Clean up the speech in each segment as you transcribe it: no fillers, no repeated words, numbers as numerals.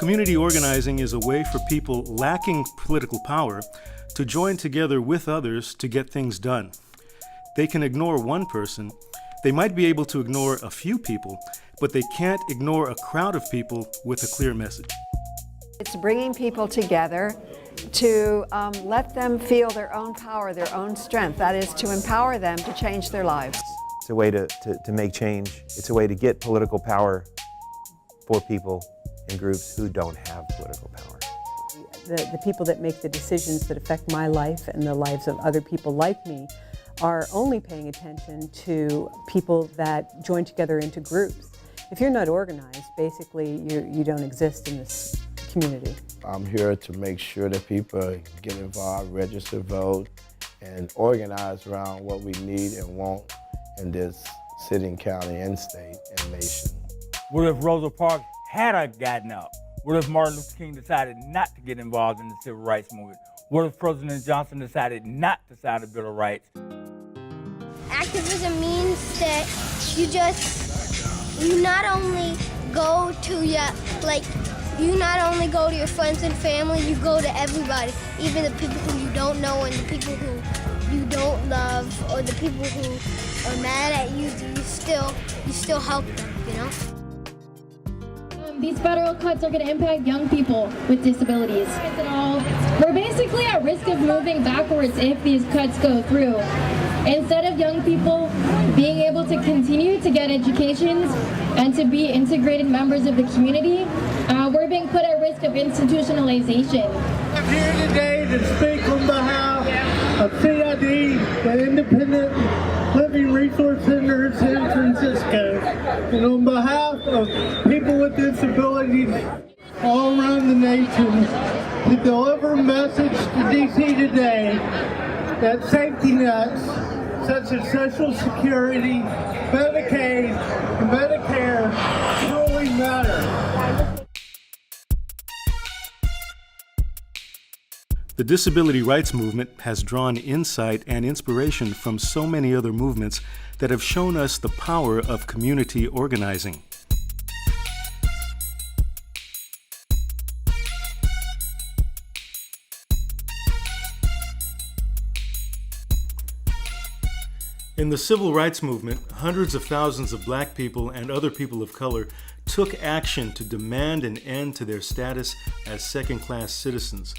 Community organizing is a way for people lacking political power to join together with others to get things done. They can ignore one person. They might be able to ignore a few people, but they can't ignore a crowd of people with a clear message. It's bringing people together to let them feel their own power, their own strength. That is, to empower them to change their lives. It's a way to make change. It's a way to get political power for people and groups who don't have political power. The people that make the decisions that affect my life and the lives of other people like me are only paying attention to people that join together into groups. If you're not organized, basically you don't exist in this community. I'm here to make sure that people get involved, register, vote, and organize around what we need and want in this city, county, and state, and nation. What if Rosa Parks had gotten up? What if Martin Luther King decided not to get involved in the civil rights movement? What if President Johnson decided not to sign the Bill of Rights? Activism means that you not only go to your friends and family, you go to everybody, even the people who you don't know and the people who you don't love, or the people who are mad at you, you still help them, you know? These federal cuts are going to impact young people with disabilities. We're basically at risk of moving backwards if these cuts go through. Instead of young people being able to continue to get educations and to be integrated members of the community, we're being put at risk of institutionalization. I'm here today to speak on behalf of CID, the Independent Living Resource Center in San Francisco, and on behalf of people with disabilities all around the nation, to deliver a message to DC today that safety nets such as Social Security, Medicaid, and Medicare truly matter. The disability rights movement has drawn insight and inspiration from so many other movements that have shown us the power of community organizing. In the civil rights movement, hundreds of thousands of black people and other people of color took action to demand an end to their status as second-class citizens.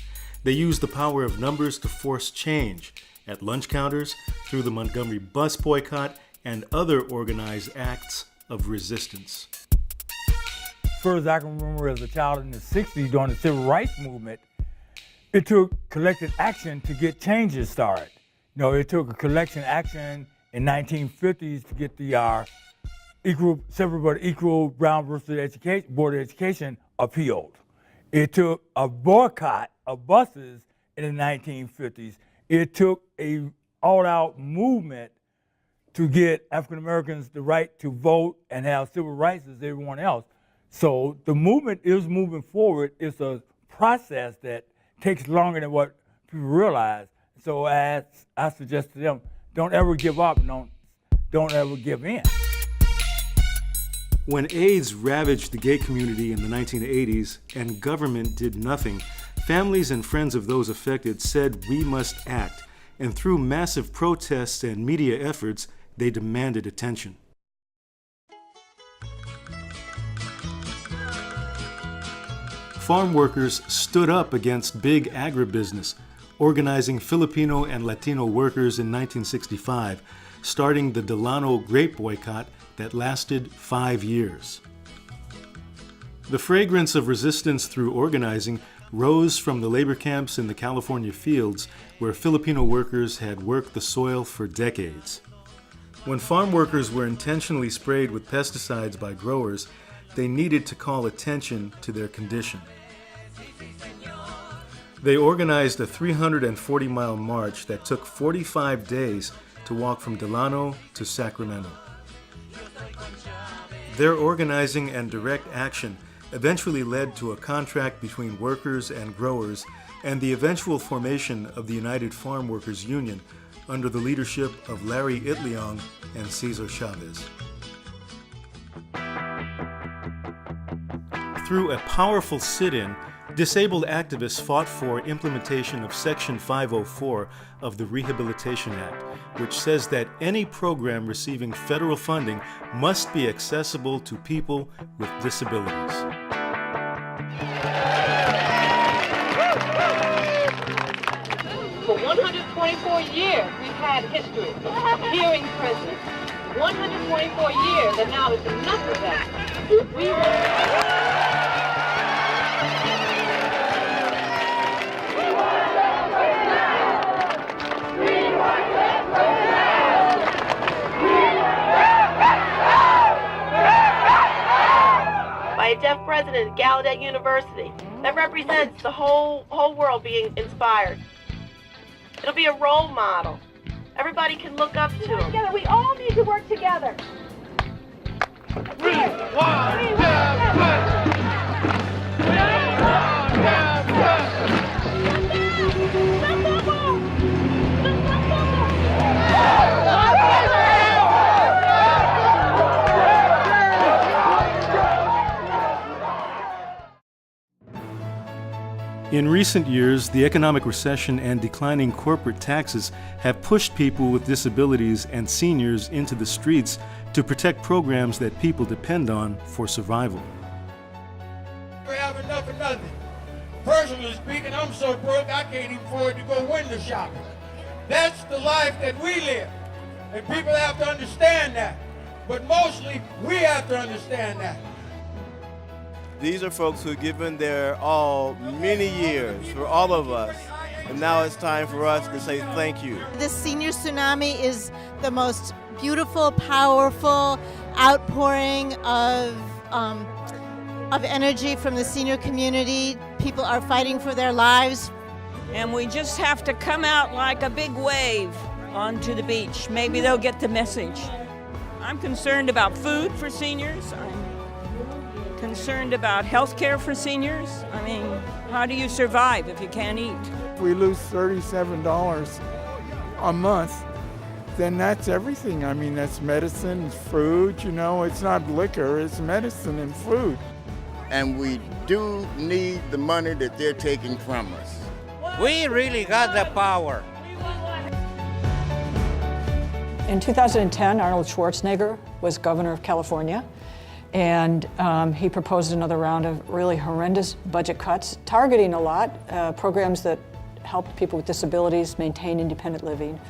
They used the power of numbers to force change at lunch counters, through the Montgomery bus boycott, and other organized acts of resistance. First, I can remember as a child in the 60s during the civil rights movement, it took collective action to get changes started. You know, it took a collection action in 1950s to get the equal Brown versus Board of Education appealed. It took a boycott of buses in the 1950s. It took a all-out movement to get African Americans the right to vote and have civil rights as everyone else. So the movement is moving forward. It's a process that takes longer than what people realize. So as I suggest to them, don't ever give up, and don't ever give in. When AIDS ravaged the gay community in the 1980s and government did nothing, families and friends of those affected said we must act, and through massive protests and media efforts, they demanded attention. Farm workers stood up against big agribusiness, organizing Filipino and Latino workers in 1965, starting the Delano grape boycott that lasted 5 years. The fragrance of resistance through organizing rose from the labor camps in the California fields where Filipino workers had worked the soil for decades. When farm workers were intentionally sprayed with pesticides by growers, they needed to call attention to their condition. They organized a 340-mile march that took 45 days to walk from Delano to Sacramento. Their organizing and direct action eventually led to a contract between workers and growers and the eventual formation of the United Farm Workers Union under the leadership of Larry Itliong and Cesar Chavez. Through a powerful sit-in, disabled activists fought for implementation of Section 504 of the Rehabilitation Act, which says that any program receiving federal funding must be accessible to people with disabilities. For 124 years, we've had history, hearing prisoners. 124 years, and now there's enough of that. By a deaf president at Gallaudet University, that represents the whole world being inspired. It'll be a role model. Everybody can look up to him. Together, we all need to work together. In recent years, the economic recession and declining corporate taxes have pushed people with disabilities and seniors into the streets to protect programs that people depend on for survival. We have enough of nothing. Personally speaking, I'm so broke I can't even afford to go window shopping. That's the life that we live, and people have to understand that. But mostly, we have to understand that. These are folks who have given their all many years for all of us, and now it's time for us to say thank you. This senior tsunami is the most beautiful, powerful outpouring of energy from the senior community. People are fighting for their lives. And we just have to come out like a big wave onto the beach. Maybe they'll get the message. I'm concerned about food for seniors. I'm concerned about health care for seniors. I mean, how do you survive if you can't eat? If we lose $37 a month, then that's everything. I mean, that's medicine, food, you know, it's not liquor, it's medicine and food. And we do need the money that they're taking from us. We really got the power. In 2010, Arnold Schwarzenegger was governor of California, and he proposed another round of really horrendous budget cuts, targeting a lot programs that helped people with disabilities maintain independent living.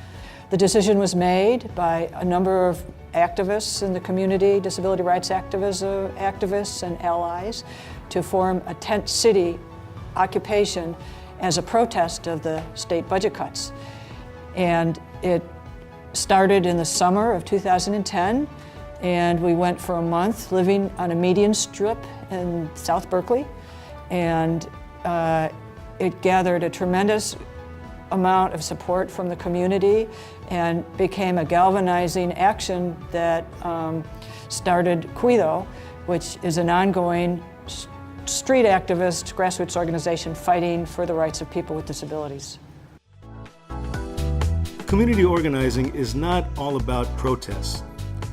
The decision was made by a number of activists in the community, disability rights activists and allies, to form a tent city occupation as a protest of the state budget cuts. And it started in the summer of 2010, and we went for a month living on a median strip in South Berkeley, and it gathered a tremendous amount of support from the community and became a galvanizing action that started Cuido, which is an ongoing street activist grassroots organization fighting for the rights of people with disabilities. Community organizing is not all about protests.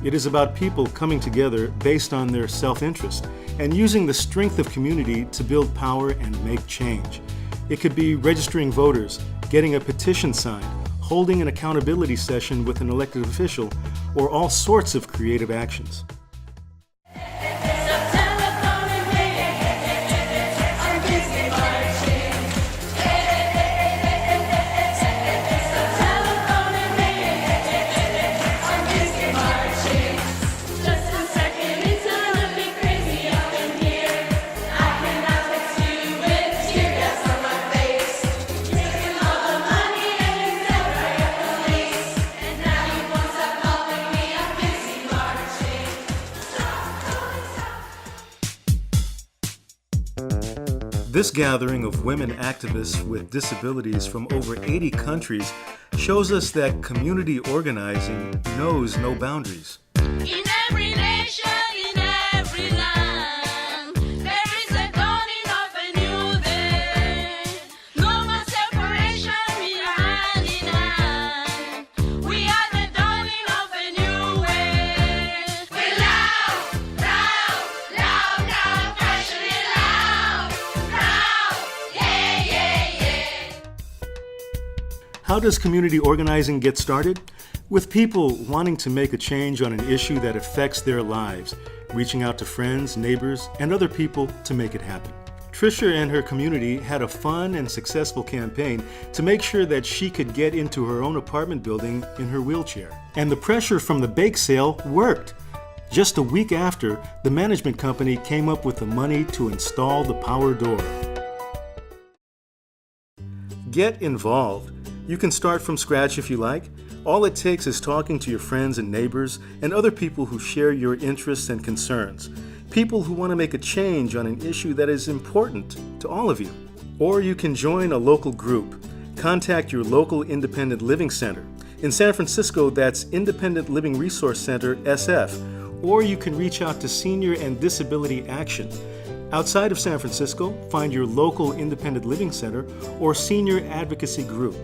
It is about people coming together based on their self-interest and using the strength of community to build power and make change. It could be registering voters, getting a petition signed, holding an accountability session with an elected official, or all sorts of creative actions. This gathering of women activists with disabilities from over 80 countries shows us that community organizing knows no boundaries. In every nation, in every land, there is a dawning of a new day. No more separation, we are hand in hand. We are the dawning of a new way. We're loud, loud, loud, loud, passionate, loud. How does community organizing get started? With people wanting to make a change on an issue that affects their lives, reaching out to friends, neighbors, and other people to make it happen. Tricia and her community had a fun and successful campaign to make sure that she could get into her own apartment building in her wheelchair. And the pressure from the bake sale worked. Just a week after, the management company came up with the money to install the power door. Get involved. You can start from scratch if you like. All it takes is talking to your friends and neighbors and other people who share your interests and concerns. People who want to make a change on an issue that is important to all of you. Or you can join a local group. Contact your local independent living center. In San Francisco, that's Independent Living Resource Center, SF. Or you can reach out to Senior and Disability Action. Outside of San Francisco, find your local independent living center or senior advocacy group.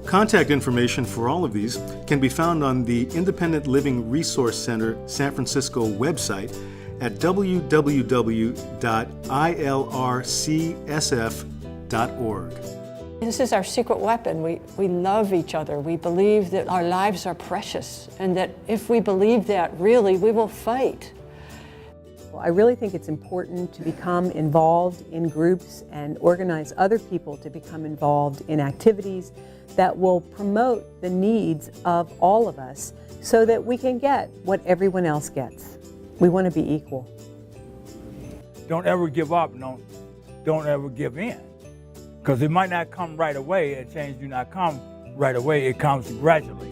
Contact information for all of these can be found on the Independent Living Resource Center San Francisco website at www.IILRCSF.org. This is our secret weapon. We love each other. We believe that our lives are precious, and that if we believe that, really, we will fight. I really think it's important to become involved in groups and organize other people to become involved in activities that will promote the needs of all of us so that we can get what everyone else gets. We want to be equal. Don't ever give up. Don't ever give in. Because it might not come right away, and change do not come right away. It comes gradually.